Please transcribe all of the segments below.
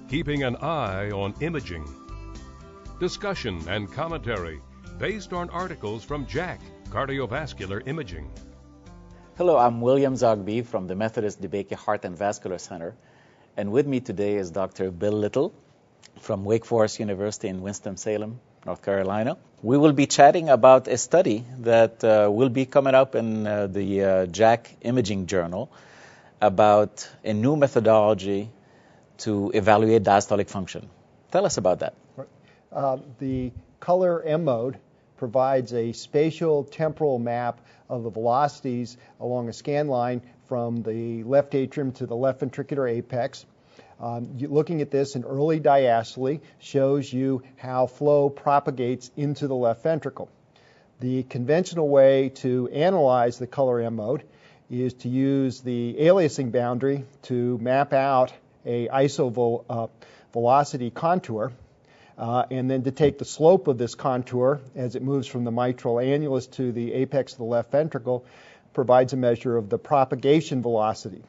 keeping an eye on imaging. Discussion and commentary based on articles from JACC Cardiovascular Imaging. Hello, I'm William Zoghbi from the Methodist DeBakey Heart and Vascular Center. And with me today is Dr. Bill Little from Wake Forest University in Winston-Salem, North Carolina. We will be chatting about a study that will be coming up in the JACC Imaging Journal about a new methodology to evaluate diastolic function. Tell us about that. The color M mode provides a spatial temporal map of the velocities along a scan line from the left atrium to the left ventricular apex. Looking at this in early diastole shows you how flow propagates into the left ventricle. The conventional way to analyze the color M mode is to use the aliasing boundary to map out a isovelocity contour, and then to take the slope of this contour as it moves from the mitral annulus to the apex of the left ventricle provides a measure of the propagation velocity.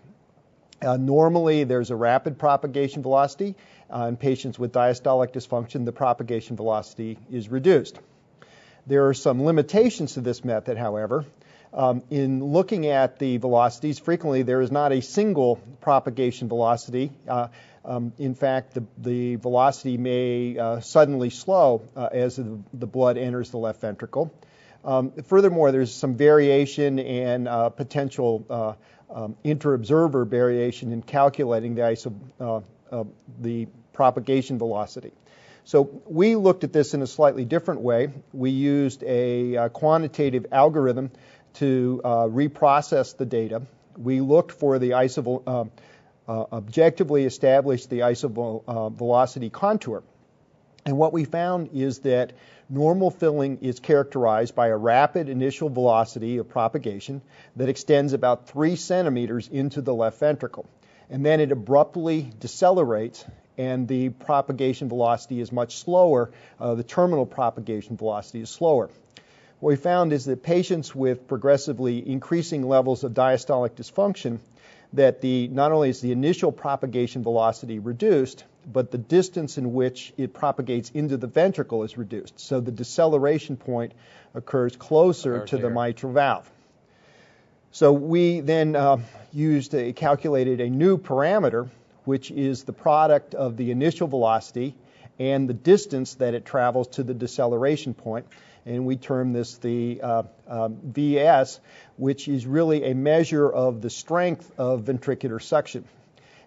Normally, there's a rapid propagation velocity. In patients with diastolic dysfunction, the propagation velocity is reduced. There are some limitations to this method, however. In looking at the velocities, frequently there is not a single propagation velocity. In fact, the velocity may suddenly slow as the blood enters the left ventricle. Furthermore, there's some variation and potential inter-observer variation in calculating the propagation velocity. So we looked at this in a slightly different way. We used a quantitative algorithm to reprocess the data. We looked for the objectively established the isovelocity contour. And what we found is that normal filling is characterized by a rapid initial velocity of propagation that extends about 3 centimeters into the left ventricle. And then it abruptly decelerates, and the propagation velocity is much slower. The terminal propagation velocity is slower. What we found is that patients with progressively increasing levels of diastolic dysfunction, that not only is the initial propagation velocity reduced, but the distance in which it propagates into the ventricle is reduced. So the deceleration point occurs closer to the mitral valve. So we then calculated a new parameter, which is the product of the initial velocity and the distance that it travels to the deceleration point. And we term this the VS, which is really a measure of the strength of ventricular suction.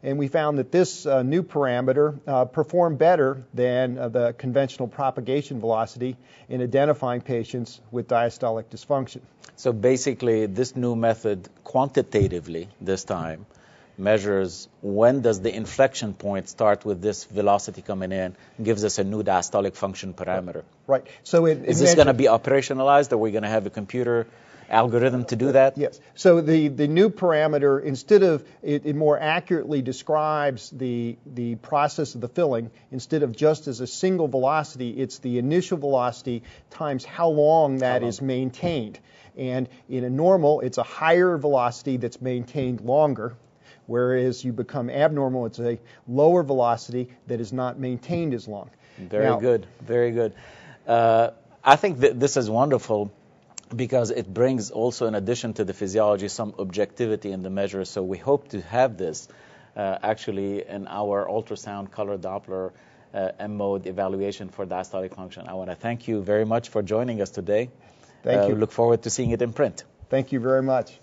And we found that this new parameter performed better than the conventional propagation velocity in identifying patients with diastolic dysfunction. So basically, this new method quantitatively this time measures when does the inflection point start with this velocity coming in, gives us a new diastolic function parameter. Right. So is this going to be operationalized? Are we going to have a computer algorithm to do that? Yes. So the new parameter, instead of it more accurately describes the process of the filling, instead of just as a single velocity, it's the initial velocity times how long that is maintained. And in a normal, it's a higher velocity that's maintained longer. Whereas you become abnormal, it's a lower velocity that is not maintained as long. Very good, very good. I think that this is wonderful because it brings also, in addition to the physiology, some objectivity in the measure. So we hope to have this actually in our ultrasound color Doppler M-mode evaluation for diastolic function. I want to thank you very much for joining us today. Thank you. We look forward to seeing it in print. Thank you very much.